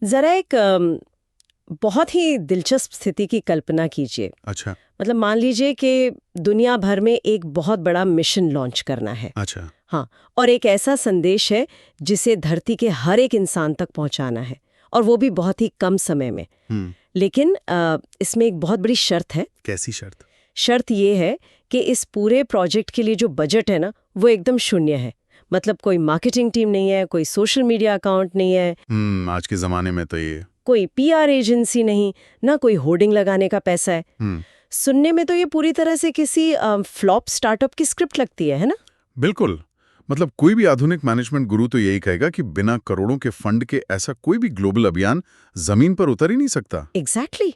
जरा एक बहुत ही दिलचस्प स्थिति की कल्पना कीजिए। अच्छा। मतलब मान लीजिए कि दुनिया भर में एक बहुत बड़ा मिशन लॉन्च करना है। अच्छा। हाँ, और एक ऐसा संदेश है जिसे धरती के हर एक इंसान तक पहुंचाना है, और वो भी बहुत ही कम समय में। लेकिन इसमें एक बहुत बड़ी शर्त है। कैसी शर्त? शर्त ये है कि इस पूरे प्रोजेक्ट के लिए जो बजट है ना, वो एकदम शून्य है। मतलब कोई मार्केटिंग टीम नहीं है, कोई सोशल मीडिया अकाउंट नहीं है, आज के जमाने में तो ये कोई पीआर एजेंसी नहीं, ना कोई होर्डिंग लगाने का पैसा है। सुनने में तो ये पूरी तरह से किसी फ्लॉप स्टार्टअप की स्क्रिप्ट लगती है ना? बिल्कुल। मतलब कोई भी आधुनिक मैनेजमेंट गुरु तो यही कहेगा कि बिना करोड़ों के फंड के ऐसा कोई भी ग्लोबल अभियान जमीन पर उतर ही नहीं सकता। एग्जैक्टली।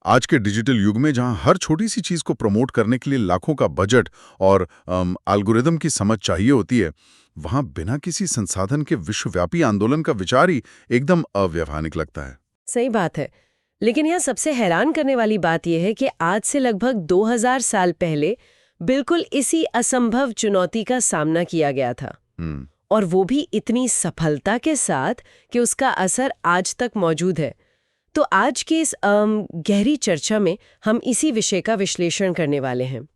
आज के डिजिटल युग में जहां हर छोटी सी चीज को प्रमोट करने के लिए लाखों का बजट और एल्गोरिदम की समझ चाहिए होती है, वहां बिना किसी संसाधन के विश्वव्यापी आंदोलन का विचार ही एकदम अव्यवहारिक लगता है। सही बात है। लेकिन यहाँ सबसे हैरान करने वाली बात यह है कि आज से लगभग 2000 साल पहले बिल्कुल इसी असंभव चुनौती का सामना किया गया था। और वो भी इतनी सफलता के साथ कि उसका असर आज तक मौजूद है। तो आज की इस गहरी चर्चा में हम इसी विषय का विश्लेषण करने वाले हैं।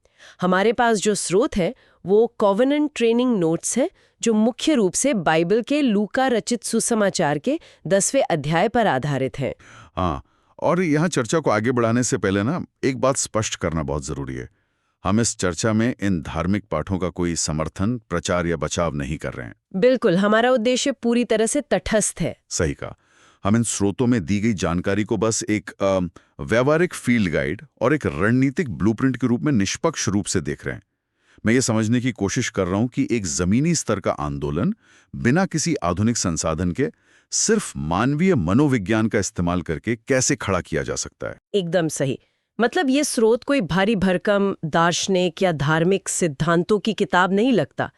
हमारे पास जो स्रोत है वो कॉवेनेंट ट्रेनिंग नोट्स है, जो मुख्य रूप से बाइबल के लूका रचित सुसमाचार के 10वें अध्याय पर आधारित हैं। हाँ, और यहाँ चर्चा को आगे बढ़ाने से पहले ना एक बात स्पष्ट करना बहुत जरूरी है। हम इस चर्चा में इन धार्मिक पाठों का कोई समर्थन, प्रचार या बचाव नहीं कर रहे हैं। बिल्कुल, हमारा उद्देश्य पूरी तरह से तटस्थ है। सही कहा। हम इन स्रोतों में दी गई जानकारी को बस एक व्यावहारिक फील्ड गाइड और एक रणनीतिक ब्लूप्रिंट के रूप में निष्पक्ष रूप से देख रहे हैं। मैं ये समझने की कोशिश कर रहा हूं कि एक जमीनी स्तर का आंदोलन बिना किसी आधुनिक संसाधन के सिर्फ मानवीय मनोविज्ञान का इस्तेमाल करके कैसे खड़ा किया जा सकता है। एकदम सही। मतलब ये स्रोत कोई भारी भरकम दार्शनिक या धार्मिक सिद्धांतों की किताब नहीं लगता,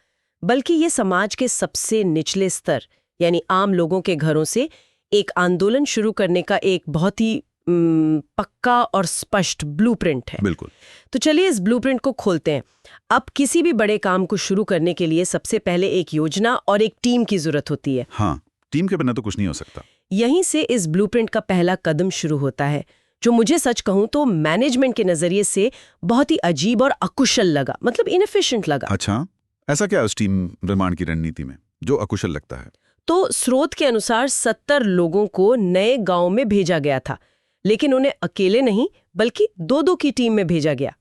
बल्कि ये समाज के सबसे निचले स्तर यानी आम लोगों के घरों से एक आंदोलन शुरू करने का एक बहुत ही पक्का और स्पष्ट ब्लूप्रिंट है। बिल्कुल। तो चलिए इस ब्लूप्रिंट को खोलते हैं। अब किसी भी बड़े काम को शुरू करने के लिए सबसे पहले एक योजना और एक टीम की जरूरत होती है। हाँ, टीम के बिना तो कुछ नहीं हो सकता। यहीं से इस ब्लूप्रिंट का पहला कदम शुरू होता है, जो मुझे सच कहूं तो मैनेजमेंट के नजरिए से बहुत ही अजीब और अकुशल लगा, मतलब इनएफिशिएंट लगा। अच्छा, ऐसा क्या उस टीम निर्माण की रणनीति में जो अकुशल लगता है? तो स्रोत के अनुसार 70 लोगों को नए गांव में भेजा गया था, लेकिन उन्हें अकेले नहीं बल्कि 2-2 की टीम में भेजा गया।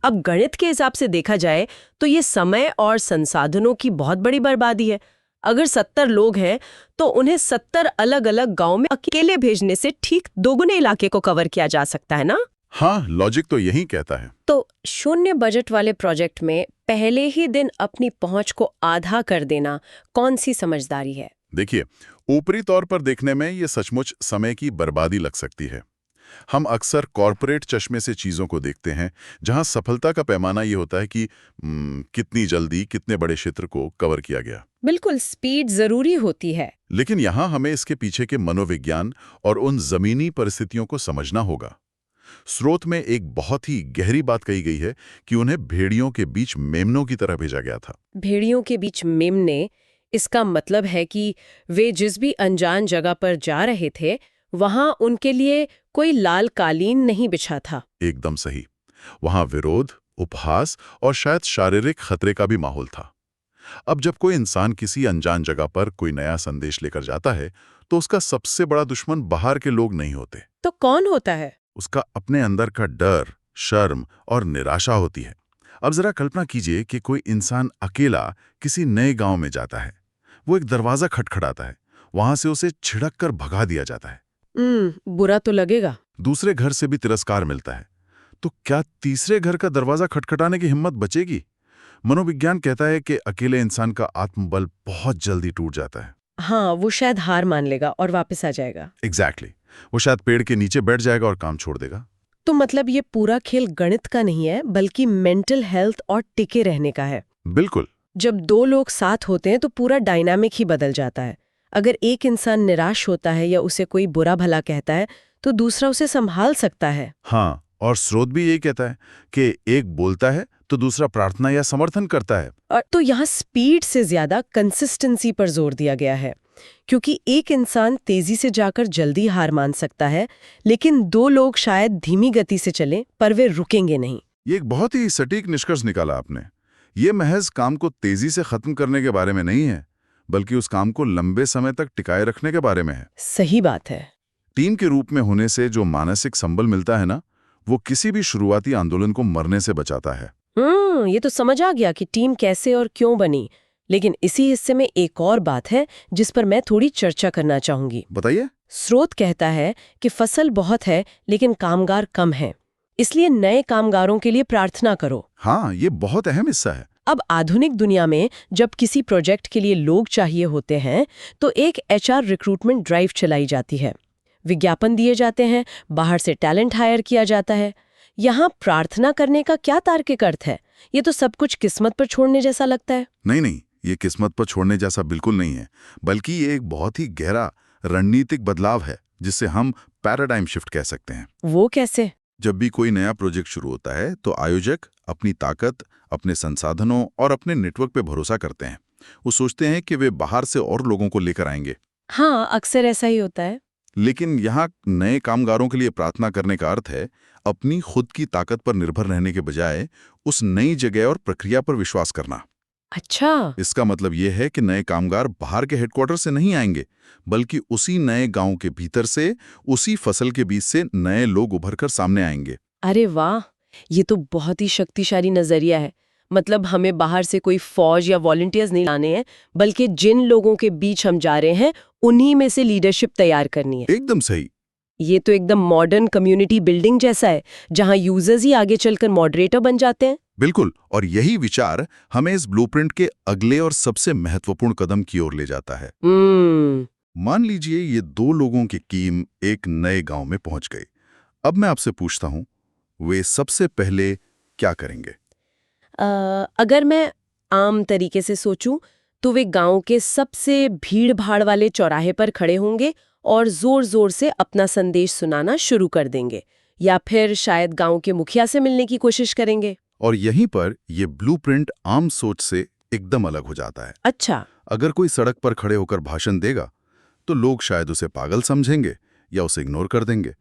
अब गणित के हिसाब से देखा जाए तो ये समय और संसाधनों की बहुत बड़ी बर्बादी है। अगर 70 लोग हैं तो उन्हें 70 अलग अलग गांव में अकेले भेजने से ठीक दोगुने इलाके को कवर किया जा सकता है ना? हाँ, लॉजिक तो यही कहता है। तो शून्य बजट वाले प्रोजेक्ट में पहले ही दिन अपनी पहुंच को आधा कर देना कौन सी समझदारी है? देखिए, ऊपरी तौर पर देखने में ये सचमुच समय की बर्बादी लग सकती है। हम अक्सर कॉरपोरेट चश्मे से चीजों को देखते हैं, जहां सफलता का पैमाना ये होता है कि कितनी जल्दी कितने बड़े क्षेत्र को कवर किया गया। बिल्कुल, स्पीड जरूरी होती है, लेकिन यहां हमें इसके पीछे के मनोविज्ञान और उन जमीनी परिस्थितियों को समझना होगा। स्रोत में एक बहुत ही गहरी बात कही गई है कि उन्हें भेड़ियों के बीच मेमनों की तरह भेजा गया था। भेड़ियों के बीच मेमने, इसका मतलब है कि वे जिस भी अनजान जगह पर जा रहे थे वहां उनके लिए कोई लाल कालीन नहीं बिछा था। एकदम सही। वहां विरोध, उपहास और शायद शारीरिक खतरे का भी माहौल था। अब जब कोई इंसान किसी अनजान जगह पर कोई नया संदेश लेकर जाता है तो उसका सबसे बड़ा दुश्मन बाहर के लोग नहीं होते। तो कौन होता है? उसका अपने अंदर का डर, शर्म और निराशा होती है। अब जरा कल्पना कीजिए कि कोई इंसान अकेला किसी नए गांव में जाता है। वो एक दरवाजा खटखटाता है, वहां से उसे छिड़क कर भगा दिया जाता है। बुरा तो लगेगा। दूसरे घर से भी तिरस्कार मिलता है। तो क्या तीसरे घर का दरवाजा खटखटाने की हिम्मत बचेगी? मनोविज्ञान कहता है कि अकेले इंसान का आत्मबल बहुत जल्दी टूट जाता है। हाँ, वो शायद हार मान लेगा और वापस आ जाएगा। एग्जैक्टली। वो शायद पेड़ के नीचे बैठ जाएगा और काम छोड़ देगा। तो मतलब ये पूरा खेल गणित का नहीं है, बल्कि मेंटल हेल्थ और टिके रहने का है। बिल्कुल। जब 2 लोग साथ होते हैं तो पूरा डायनामिक ही बदल जाता है। अगर एक इंसान निराश होता है या उसे कोई बुरा भला कहता है तो दूसरा उसे संभाल सकता है। हाँ, और स्रोत भी यही कहता है कि एक बोलता है तो दूसरा प्रार्थना या समर्थन करता है। और तो यहाँ स्पीड से ज्यादा कंसिस्टेंसी पर जोर दिया गया है। क्योंकि एक इंसान तेजी से जाकर जल्दी हार मान सकता है, लेकिन 2 लोग शायद धीमी गति से चलें पर वे रुकेंगे नहीं। ये एक बहुत ही सटीक निष्कर्ष निकाला आपने। ये महज काम को तेजी से खत्म करने के बारे में नहीं है, बल्कि उस काम को लंबे समय तक टिकाए रखने के बारे में है। सही बात है। टीम के रूप में होने से जो मानसिक संबल मिलता है ना, वो किसी भी शुरुआती आंदोलन को मरने से बचाता है। ये तो समझ आ गया कि टीम कैसे और क्यों बनी। लेकिन इसी हिस्से में एक और बात है जिस पर मैं थोड़ी चर्चा करना चाहूंगी। बताइए। स्रोत कहता है कि फसल बहुत है लेकिन कामगार कम हैं, इसलिए नए कामगारों के लिए प्रार्थना करो। हाँ, ये बहुत अहम हिस्सा है। अब आधुनिक दुनिया में जब किसी प्रोजेक्ट के लिए लोग चाहिए होते हैं तो एक HR रिक्रूटमेंट ड्राइव चलाई जाती है, विज्ञापन दिए जाते हैं, बाहर से टैलेंट हायर किया जाता है। यहाँ प्रार्थना करने का क्या तार्किक अर्थ है? ये तो सब कुछ किस्मत पर छोड़ने जैसा लगता है। नहीं, ये किस्मत पर छोड़ने जैसा बिल्कुल नहीं है, बल्कि ये एक बहुत ही गहरा रणनीतिक बदलाव है जिसे हम पैराडाइम शिफ्ट कह सकते हैं। वो कैसे? जब भी कोई नया प्रोजेक्ट शुरू होता है तो आयोजक अपनी ताकत, अपने संसाधनों और अपने नेटवर्क पे भरोसा करते हैं। वो सोचते हैं कि वे बाहर से और लोगों को लेकर आएंगे। हाँ, अक्सर ऐसा ही होता है। लेकिन यहाँ नए कामगारों के लिए प्रार्थना करने का अर्थ है अपनी खुद की ताकत पर निर्भर रहने के बजाय उस नई जगह और प्रक्रिया पर विश्वास करना। अच्छा। इसका मतलब यह है कि नए कामगार बाहर के हेडक्वार्टर से नहीं आएंगे, बल्कि उसी नए गांव के भीतर से, उसी फसल के बीच से नए लोग उभरकर सामने आएंगे। अरे वाह, ये तो बहुत ही शक्तिशाली नजरिया है। मतलब हमें बाहर से कोई फौज या वॉलंटियर्स नहीं लाने हैं, बल्कि जिन लोगों के बीच हम जा रहे हैं उन्हीं में से लीडरशिप तैयार करनी है। एकदम सही। ये तो एकदम मॉडर्न कम्युनिटी बिल्डिंग जैसा है, जहां यूजर्स ही आगे चलकर मॉडरेटर बन जाते हैं। बिल्कुल, और यही विचार हमें इस ब्लूप्रिंट के अगले और सबसे महत्वपूर्ण कदम की ओर ले जाता है। मान लीजिए ये 2 लोगों की टीम एक नए गांव में पहुंच गई। अब मैं आपसे पूछता हूं, वे सबसे पहले क्या करेंगे? अगर मैं आम तरीके से सोचूं तो वे गांव के सबसे भीड़-भाड़ वाले चौराहे पर खड़े होंगे और जोर-जोर से अपना संदेश सुनाना शुरू कर देंगे, या फिर शायद गांव के मुखिया से मिलने की कोशिश करेंगे। और यहीं पर ये ब्लूप्रिंट आम सोच से एकदम अलग हो जाता है। अच्छा। अगर कोई सड़क पर खड़े होकर भाषण देगा तो लोग शायद उसे पागल समझेंगे या उसे इग्नोर कर देंगे।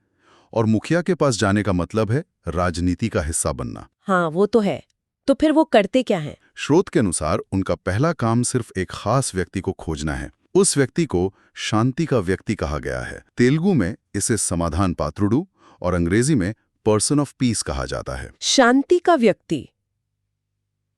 और मुखिया के पास जाने का मतलब है राजनीति का हिस्सा बनना। हाँ, वो तो है। तो फिर वो करते क्या हैं? स्रोत के अनुसार उनका पहला काम सिर्फ एक खास व्यक्ति को खोजना है। उस व्यक्ति को शांति का व्यक्ति कहा गया है। तेलुगु में इसे समाधान पात्रुडु और अंग्रेजी में पर्सन ऑफ पीस कहा जाता है। शांति का व्यक्ति।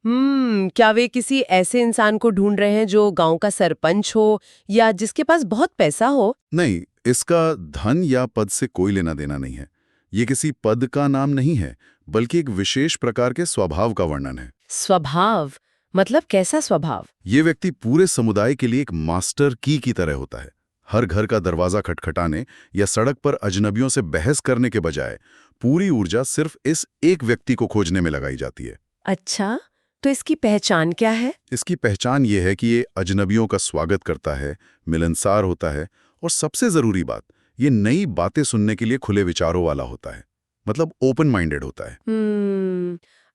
क्या वे किसी ऐसे इंसान को ढूंढ रहे हैं जो गांव का सरपंच हो या जिसके पास बहुत पैसा हो? नहीं, इसका धन या पद से कोई लेना देना नहीं है। ये किसी पद का नाम नहीं है, बल्कि एक विशेष प्रकार के स्वभाव का वर्णन है। स्वभाव मतलब कैसा स्वभाव? ये व्यक्ति पूरे समुदाय के लिए एक मास्टर की तरह होता है। हर घर का दरवाजा खटखटाने या सड़क पर अजनबियों से बहस करने के बजाय पूरी ऊर्जा सिर्फ इस एक व्यक्ति को खोजने में लगाई जाती है। अच्छा, तो इसकी पहचान क्या है? इसकी पहचान ये है कि ये अजनबियों का स्वागत करता है, मिलनसार होता है और सबसे जरूरी बात, ये नई बातें सुनने के लिए खुले विचारों वाला होता है, मतलब ओपन माइंडेड होता है।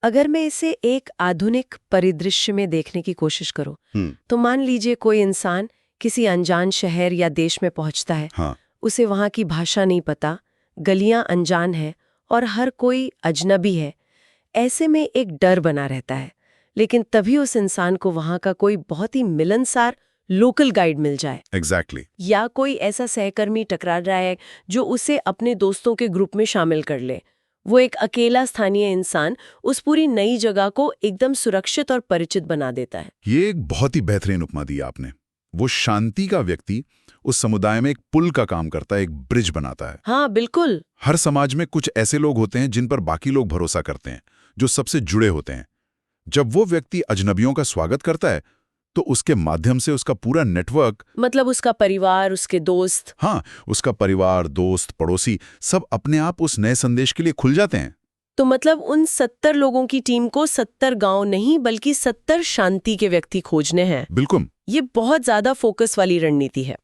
अगर मैं इसे एक आधुनिक परिदृश्य में देखने की कोशिश करूं, तो मान लीजिए कोई इंसान किसी अनजान शहर या देश में पहुंचता है। हाँ। उसे वहां की भाषा नहीं पता, गलियां अनजान है और हर कोई अजनबी है। ऐसे में एक डर बना रहता है, लेकिन तभी उस इंसान को वहां का कोई बहुत ही मिलनसार लोकल गाइड मिल जाए। एग्जैक्टली। या कोई ऐसा सहकर्मी टकरा रहा है जो उसे अपने दोस्तों के ग्रुप में शामिल कर ले। वो एक अकेला स्थानीय इंसान उस पूरी नई जगह को एकदम सुरक्षित और परिचित बना देता है। ये एक बहुत ही बेहतरीन उपमा दी आपने। वो शांति का व्यक्ति उस समुदाय में एक पुल का काम करता है, एक ब्रिज बनाता है। हाँ, बिल्कुल। हर समाज में कुछ ऐसे लोग होते हैं जिन पर बाकी लोग भरोसा करते हैं, जो सबसे जुड़े होते हैं। जब वो व्यक्ति अजनबियों का स्वागत करता है तो उसके माध्यम से उसका पूरा नेटवर्क, मतलब उसका परिवार, उसके दोस्त, हाँ, उसका परिवार, दोस्त, पड़ोसी सब अपने आप उस नए संदेश के लिए खुल जाते हैं। तो मतलब उन 70 लोगों की टीम को 70 गांव नहीं बल्कि 70 शांति के व्यक्ति खोजने हैं। बिल्कुल। ये बहुत ज्यादा फोकस वाली रणनीति है।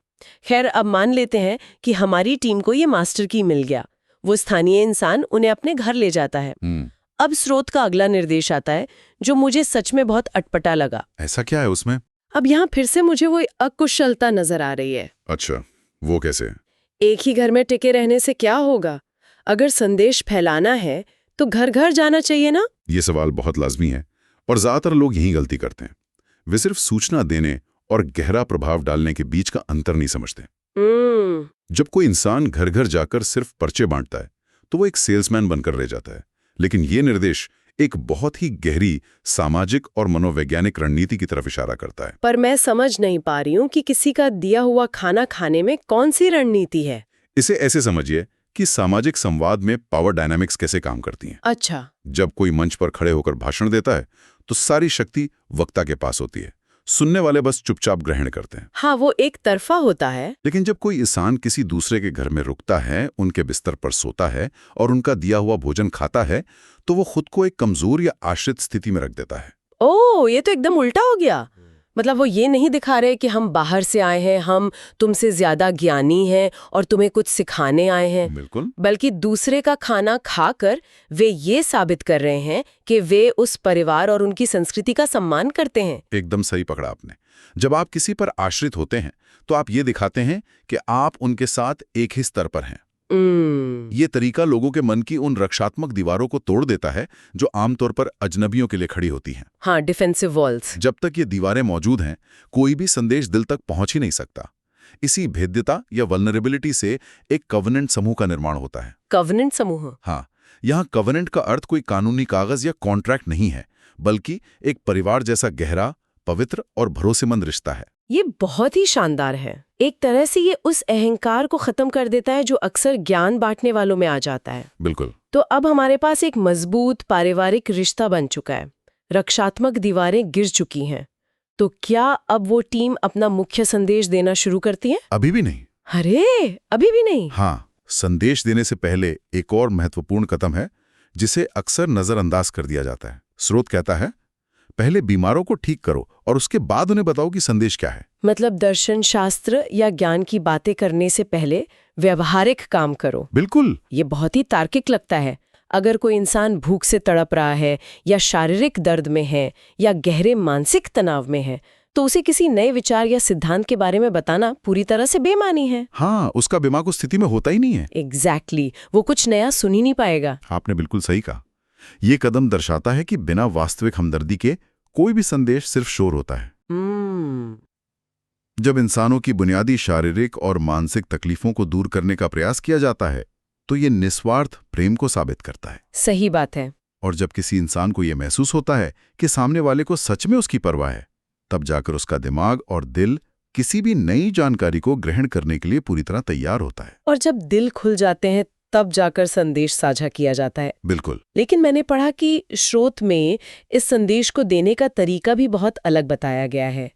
खैर, अब मान लेते हैं कि हमारी टीम को ये मास्टर की मिल गया। वो स्थानीय इंसान उन्हें अपने घर ले जाता है। अब स्रोत का अगला निर्देश आता है जो मुझे सच में बहुत अटपटा लगा। ऐसा क्या है उसमें? अब यहाँ फिर से मुझे वो अकुशलता नजर आ रही है। अच्छा, वो कैसे? एक ही घर में टिके रहने से क्या होगा? अगर संदेश फैलाना है तो घर घर जाना चाहिए ना? ये सवाल बहुत लाजमी है और ज्यादातर लोग यही गलती करते हैं। वे सिर्फ सूचना देने और गहरा प्रभाव डालने के बीच का अंतर नहीं समझते। जब कोई इंसान घर घर जाकर सिर्फ पर्चे बांटता है तो वो एक सेल्समैन बनकर रह जाता है। लेकिन ये निर्देश एक बहुत ही गहरी सामाजिक और मनोवैज्ञानिक रणनीति की तरफ इशारा करता है। पर मैं समझ नहीं पा रही हूँ कि किसी का दिया हुआ खाना खाने में कौन सी रणनीति है। इसे ऐसे समझिए कि सामाजिक संवाद में पावर डायनामिक्स कैसे काम करती हैं। अच्छा। जब कोई मंच पर खड़े होकर भाषण देता है तो सारी शक्ति वक्ता के पास होती है, सुनने वाले बस चुपचाप ग्रहण करते हैं। हाँ, वो एक तरफा होता है। लेकिन जब कोई इंसान किसी दूसरे के घर में रुकता है, उनके बिस्तर पर सोता है और उनका दिया हुआ भोजन खाता है, तो वो खुद को एक कमजोर या आश्रित स्थिति में रख देता है। ओह, ये तो एकदम उल्टा हो गया। मतलब वो ये नहीं दिखा रहे कि हम बाहर से आए हैं, हम तुमसे ज्यादा ज्ञानी हैं और तुम्हें कुछ सिखाने आए हैं। बिल्कुल। बल्कि दूसरे का खाना खाकर वे ये साबित कर रहे हैं कि वे उस परिवार और उनकी संस्कृति का सम्मान करते हैं। एकदम सही पकड़ा आपने। जब आप किसी पर आश्रित होते हैं तो आप ये दिखाते हैं कि आप उनके साथ एक ही स्तर पर हैं। ये तरीका लोगों के मन की उन रक्षात्मक दीवारों को तोड़ देता है जो आमतौर पर अजनबियों के लिए खड़ी होती हैं। हाँ, डिफेंसिव वॉल्स। जब तक ये दीवारें मौजूद हैं, कोई भी संदेश दिल तक पहुंच ही नहीं सकता। इसी भेद्यता या वल्नरेबिलिटी से एक कवनेंट समूह का निर्माण होता है। कवनेंट समूह? हाँ, यहाँ कवनेंट का अर्थ कोई कानूनी कागज या कॉन्ट्रैक्ट नहीं है, बल्कि एक परिवार जैसा गहरा, पवित्र और भरोसेमंद रिश्ता है। ये बहुत ही शानदार है। एक तरह से ये उस अहंकार को खत्म कर देता है जो अक्सर ज्ञान बांटने वालों में आ जाता है। बिल्कुल। तो अब हमारे पास एक मजबूत पारिवारिक रिश्ता बन चुका है, रक्षात्मक दीवारें गिर चुकी हैं। तो क्या अब वो टीम अपना मुख्य संदेश देना शुरू करती है? अभी भी नहीं। अरे, अभी भी नहीं? हाँ, संदेश देने से पहले एक और महत्वपूर्ण कदम है जिसे अक्सर नजरअंदाज कर दिया जाता है। स्रोत कहता है, पहले बीमारों को ठीक करो और उसके बाद उन्हें बताओ कि संदेश क्या है। मतलब दर्शन शास्त्र या ज्ञान की बातें करने से पहले व्यवहारिक काम करो। बिल्कुल। ये बहुत ही तार्किक लगता है। अगर कोई इंसान भूख से तड़प रहा है या शारीरिक दर्द में है या गहरे मानसिक तनाव में है, तो उसे किसी नए विचार या सिद्धांत के बारे में बताना पूरी तरह से बेमानी है। हाँ, उसका दिमाग उस स्थिति में होता ही नहीं है। एग्जैक्टली, वो कुछ नया सुन ही नहीं पाएगा। आपने बिल्कुल सही कहा। ये कदम दर्शाता है कि बिना वास्तविक हमदर्दी के कोई भी संदेश सिर्फ शोर होता है। जब इंसानों की बुनियादी शारीरिक और मानसिक तकलीफों को दूर करने का प्रयास किया जाता है तो ये निस्वार्थ प्रेम को साबित करता है। सही बात है। और जब किसी इंसान को यह महसूस होता है कि सामने वाले को सच में उसकी परवाह है, तब जाकर उसका दिमाग और दिल किसी भी नई जानकारी को ग्रहण करने के लिए पूरी तरह तैयार होता है। और जब दिल खुल जाते हैं तब जाकर संदेश साझा किया जाता है। बिल्कुल। लेकिन मैंने पढ़ा कि स्रोत में इस संदेश को देने का तरीका भी बहुत अलग बताया गया है।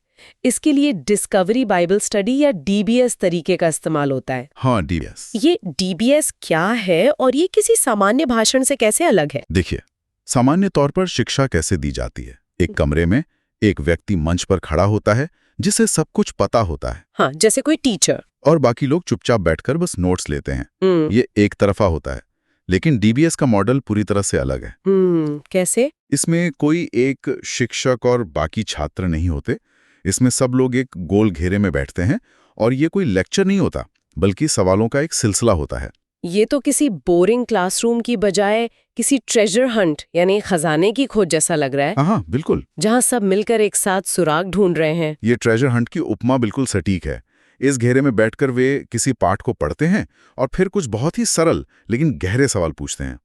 इसके लिए डिस्कवरी बाइबल स्टडी या डीबीएस तरीके का इस्तेमाल होता है। हाँ, डीबीएस। ये डीबीएस क्या है और ये किसी सामान्य भाषण से कैसे अलग है? देखिए, सामान्य तौर पर शिक्षा कैसे दी जाती है। एक कमरे में एक व्यक्ति मंच पर खड़ा होता है जिसे सब कुछ पता होता है। हाँ, जैसे कोई टीचर। और बाकी लोग चुपचाप बैठकर बस नोट्स लेते हैं। ये एक तरफा होता है। लेकिन डीबीएस का मॉडल पूरी तरह से अलग है। कैसे? इसमें कोई एक शिक्षक और बाकी छात्र नहीं होते। इसमें सब लोग एक गोल घेरे में बैठते हैं और ये कोई लेक्चर नहीं होता, बल्कि सवालों का एक सिलसिला होता है। ये तो किसी बोरिंग क्लासरूम की बजाय किसी ट्रेजर हंट यानी खजाने की खोज जैसा लग रहा है। हाँ, बिल्कुल। जहाँ सब मिलकर एक साथ सुराग ढूंढ रहे हैं। ये ट्रेजर हंट की उपमा बिल्कुल सटीक है। इस घेरे में बैठकर वे किसी पाठ को पढ़ते हैं और फिर कुछ बहुत ही सरल लेकिन गहरे सवाल पूछते हैं।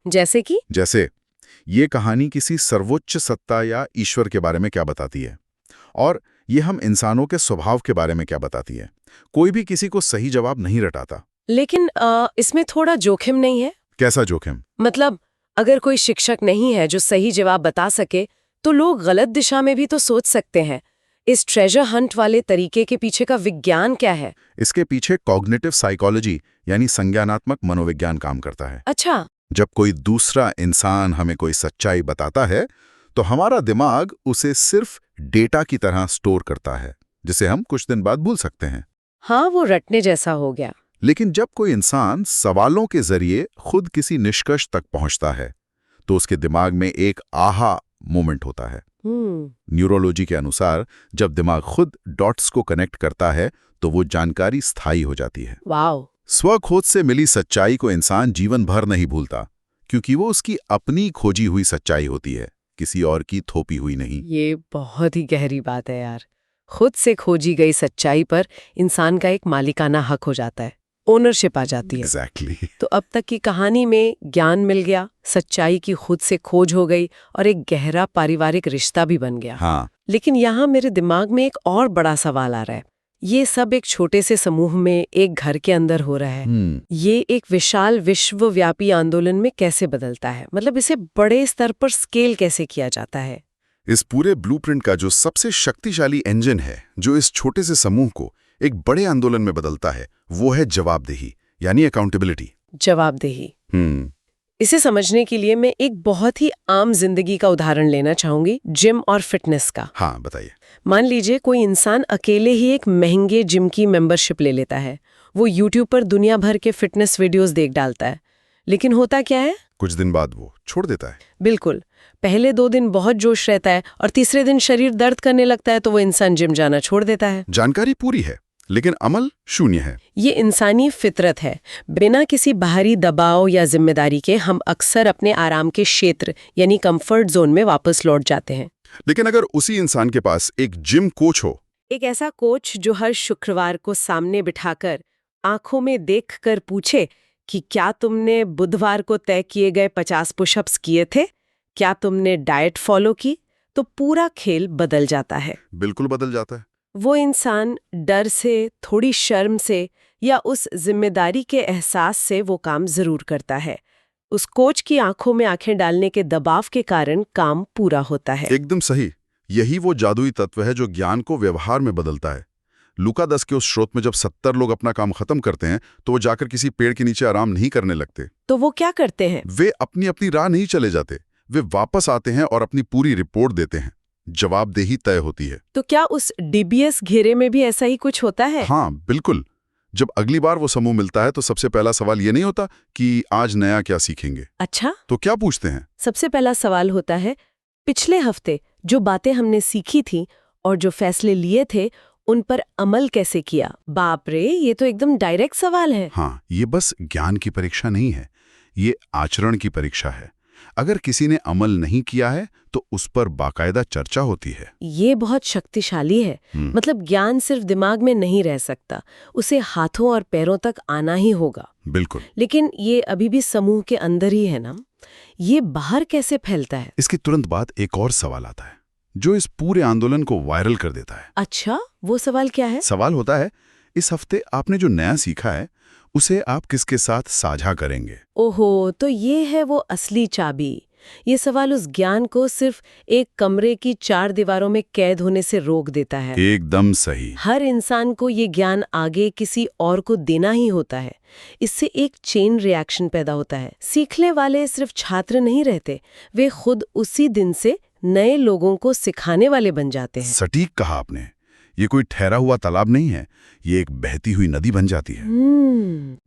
जैसे ये कहानी किसी सर्वोच्च सत्ता या ईश्वर के बारे में क्या बताती है, और ये हम इंसानों के स्वभाव के बारे में क्या बताती है। कोई भी किसी को सही जवाब नहीं रटाता। लेकिन इसमें थोड़ा जोखिम नहीं है? कैसा जोखिम? मतलब अगर कोई शिक्षक नहीं है जो सही जवाब बता सके तो लोग गलत दिशा में भी तो सोच सकते हैं। इस ट्रेजर हंट वाले तरीके के पीछे का विज्ञान क्या है? इसके पीछे कॉग्निटिव साइकोलॉजी यानी संज्ञानात्मक मनोविज्ञान काम करता है। अच्छा। जब कोई दूसरा इंसान हमें कोई सच्चाई बताता है तो हमारा दिमाग उसे सिर्फ डेटा की तरह स्टोर करता है, जिसे हम कुछ दिन बाद भूल सकते हैं। हाँ, वो रटने जैसा हो गया। लेकिन जब कोई इंसान सवालों के जरिए खुद किसी निष्कर्ष तक पहुंचता है तो उसके दिमाग में एक आहा मोमेंट होता है। न्यूरोलॉजी के अनुसार जब दिमाग खुद डॉट्स को कनेक्ट करता है तो वो जानकारी स्थायी हो जाती है। वाओ! स्वखोज से मिली सच्चाई को इंसान जीवन भर नहीं भूलता, क्योंकि वो उसकी अपनी खोजी हुई सच्चाई होती है, किसी और की थोपी हुई नहीं। ये बहुत ही गहरी बात है यार। खुद से खोजी गई सच्चाई पर इंसान का एक मालिकाना हक हो जाता है, ओनरशिप आ जाती है। एग्जैक्टली। तो अब तक की कहानी में ज्ञान मिल गया, सच्चाई की खुद से खोज हो गई और एक गहरा पारिवारिक रिश्ता भी बन गया। हाँ। लेकिन यहाँ मेरे दिमाग में एक और बड़ा सवाल आ रहा है। ये सब एक छोटे से समूह में एक घर के अंदर हो रहा है। ये एक विशाल विश्वव्यापी आंदोलन में कैसे बदलता है? मतलब इसे बड़े स्तर पर स्केल कैसे किया जाता है? इस पूरे ब्लूप्रिंट का जो सबसे शक्तिशाली इंजन है, जो इस छोटे से समूह को एक बड़े आंदोलन में बदलता है, वो है जवाबदेही, यानी अकाउंटेबिलिटी। जवाबदेही। इसे समझने के लिए मैं एक बहुत ही आम जिंदगी का उदाहरण लेना चाहूंगी, जिम और फिटनेस का। हाँ, बताइए। मान लीजिए कोई इंसान अकेले ही एक महंगे जिम की मेंबरशिप ले लेता है। वो यूट्यूब पर दुनिया भर के फिटनेस वीडियोस देख डालता है, लेकिन होता क्या है? कुछ दिन बाद वो छोड़ देता है। बिल्कुल। पहले 2 दिन बहुत जोश रहता है और तीसरे दिन शरीर दर्द करने लगता है तो वो इंसान जिम जाना छोड़ देता है। जानकारी पूरी है, लेकिन अमल शून्य है। ये इंसानी फितरत है। बिना किसी बाहरी दबाव या जिम्मेदारी के हम अक्सर अपने आराम के क्षेत्र यानी कंफर्ट जोन में वापस लौट जाते हैं। लेकिन अगर उसी इंसान के पास एक जिम कोच हो, एक ऐसा कोच जो हर शुक्रवार को सामने बिठाकर आंखों में देखकर पूछे कि क्या तुमने बुधवार को तय किए गए 50 पुशअप्स किए थे, क्या तुमने डाइट फॉलो की, तो पूरा खेल बदल जाता है। बिल्कुल बदल जाता है। वो इंसान डर से, थोड़ी शर्म से या उस जिम्मेदारी के एहसास से वो काम जरूर करता है। उस कोच की आंखों में आंखें डालने के दबाव के कारण काम पूरा होता है। एकदम सही। यही वो जादुई तत्व है जो ज्ञान को व्यवहार में बदलता है। लूका 10 के उस स्रोत में जब 70 लोग अपना काम खत्म करते हैं तो वो जाकर किसी पेड़ के नीचे आराम नहीं करने लगते। तो वो क्या करते हैं? वे अपनी अपनी राह नहीं चले जाते। वे वापस आते हैं और अपनी पूरी रिपोर्ट देते हैं। जवाबदेही तय होती है। तो क्या उस डीबीएस घेरे में भी ऐसा ही कुछ होता है? हाँ, बिल्कुल। जब अगली बार वो समूह मिलता है तो सबसे पहला सवाल ये नहीं होता कि आज नया क्या सीखेंगे। अच्छा, तो क्या पूछते हैं? सबसे पहला सवाल होता है, पिछले हफ्ते जो बातें हमने सीखी थी और जो फैसले लिए थे उन पर अमल कैसे किया? बाप रे, ये तो एकदम डायरेक्ट सवाल है। हाँ, ये बस ज्ञान की परीक्षा नहीं है, ये आचरण की परीक्षा है। अगर किसी ने अमल नहीं किया है तो उस पर बाकायदा चर्चा होती है। ये बहुत शक्तिशाली है। मतलब ज्ञान सिर्फ दिमाग में नहीं रह सकता, उसे हाथों और पैरों तक आना ही होगा। बिल्कुल। लेकिन ये अभी भी समूह के अंदर ही है ना, ये बाहर कैसे फैलता है? इसके तुरंत बाद एक और सवाल आता है जो इस पूरे आंदोलन को वायरल कर देता है। अच्छा, वो सवाल क्या है? सवाल होता है, इस हफ्ते आपने जो नया सीखा है उसे आप किसके साथ साझा करेंगे? ओहो, तो ये है वो असली चाबी। ये सवाल उस ज्ञान को सिर्फ एक कमरे की 4 दीवारों में कैद होने से रोक देता है। एकदम सही। हर इंसान को ये ज्ञान आगे किसी और को देना ही होता है। इससे एक चेन रिएक्शन पैदा होता है। सीखने वाले सिर्फ छात्र नहीं रहते, वे खुद उसी दिन से नए लोगों को सिखाने वाले बन जाते हैं। सटीक कहा आपने। ये कोई ठहरा हुआ तालाब नहीं है, ये एक बहती हुई नदी बन जाती है।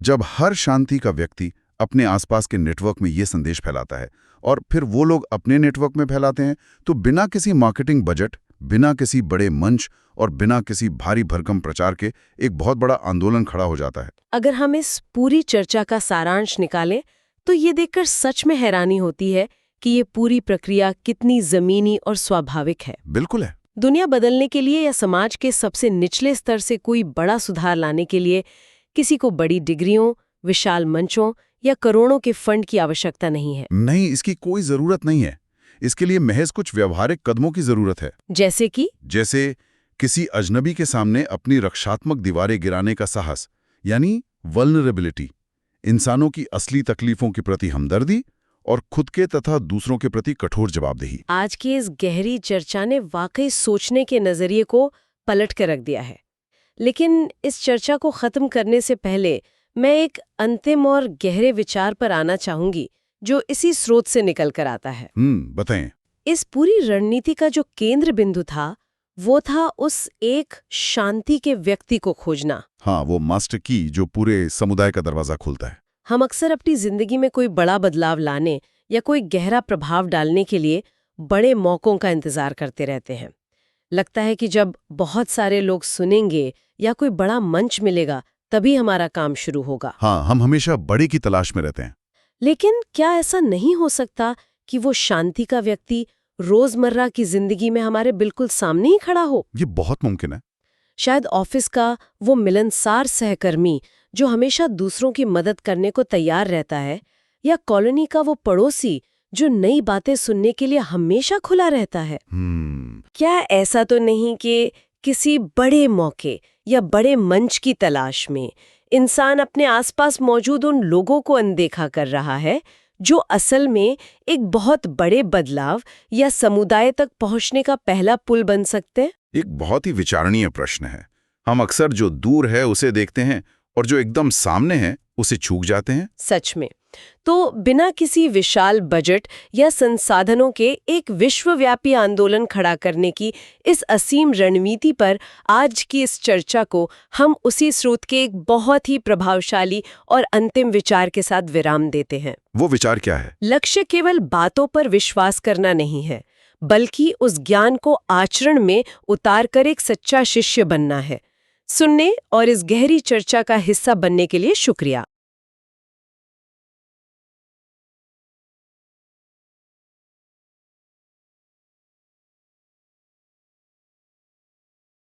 जब हर शांति का व्यक्ति अपने आसपास के नेटवर्क में ये संदेश फैलाता है और फिर वो लोग अपने नेटवर्क में फैलाते हैं, तो बिना किसी मार्केटिंग बजट, बिना किसी बड़े मंच और बिना किसी भारी भरकम प्रचार के एक बहुत बड़ा आंदोलन खड़ा हो जाता है। अगर हम इस पूरी चर्चा का सारांश निकालें तो ये देखकर सच में हैरानी होती है कि ये पूरी प्रक्रिया कितनी जमीनी और स्वाभाविक है। बिल्कुल है। दुनिया बदलने के लिए या समाज के सबसे निचले स्तर से कोई बड़ा सुधार लाने के लिए किसी को बड़ी डिग्रियों, विशाल मंचों या करोड़ों के फंड की आवश्यकता नहीं है। नहीं, इसकी कोई जरूरत नहीं है। इसके लिए महज कुछ व्यवहारिक कदमों की जरूरत है। जैसे कि? जैसे किसी अजनबी के सामने अपनी रक्षात्मक दीवारें गिराने का साहस, यानी वल्नरेबिलिटी, इंसानों की असली तकलीफों के प्रति हमदर्दी और खुद के तथा दूसरों के प्रति कठोर जवाबदेही। आज की इस गहरी चर्चा ने वाकई सोचने के नजरिए को पलट कर रख दिया है। लेकिन इस चर्चा को खत्म करने से पहले मैं एक अंतिम और गहरे विचार पर आना चाहूंगी जो इसी स्रोत से निकल कर आता है। बताएं। इस पूरी रणनीति का जो केंद्र बिंदु था वो था उस एक शांति के व्यक्ति को खोजना। हाँ, वो मास्टर की जो पूरे समुदाय का दरवाजा खोलता है। हम अक्सर अपनी जिंदगी में कोई बड़ा बदलाव लाने या कोई गहरा प्रभाव डालने के लिए बड़े मौकों का इंतजार करते रहते हैं। लगता है कि जब बहुत सारे लोग सुनेंगे या कोई बड़ा मंच मिलेगा तभी हमारा काम शुरू होगा। हाँ, हम हमेशा बड़े की तलाश में रहते हैं। लेकिन क्या ऐसा नहीं हो सकता कि वो शांति का व्यक्ति रोजमर्रा की जिंदगी में हमारे बिल्कुल सामने ही खड़ा हो? ये बहुत मुमकिन है। शायद ऑफिस का वो मिलनसार सहकर्मी जो हमेशा दूसरों की मदद करने को तैयार रहता है, या कॉलोनी का वो पड़ोसी जो नई बातें सुनने के लिए हमेशा खुला रहता है। क्या ऐसा तो नहीं कि किसी बड़े मौके या बड़े मंच की तलाश में इंसान अपने आसपास मौजूद उन लोगों को अनदेखा कर रहा है जो असल में एक बहुत बड़े बदलाव या समुदाय तक पहुंचने का पहला पुल बन सकते हैं? एक बहुत ही विचारणीय प्रश्न है। हम अक्सर जो दूर है उसे देखते हैं और जो एकदम सामने है उसे चूक जाते हैं। सच में। तो बिना किसी विशाल बजट या संसाधनों के एक विश्वव्यापी आंदोलन खड़ा करने की इस असीम रणनीति पर आज की इस चर्चा को हम उसी स्रोत के एक बहुत ही प्रभावशाली और अंतिम विचार के साथ विराम देते हैं। वो विचार क्या है? लक्ष्य केवल बातों पर विश्वास करना नहीं है, बल्कि उस ज्ञान को आचरण में उतारकर एक सच्चा शिष्य बनना है। सुनने और इस गहरी चर्चा का हिस्सा बनने के लिए शुक्रिया।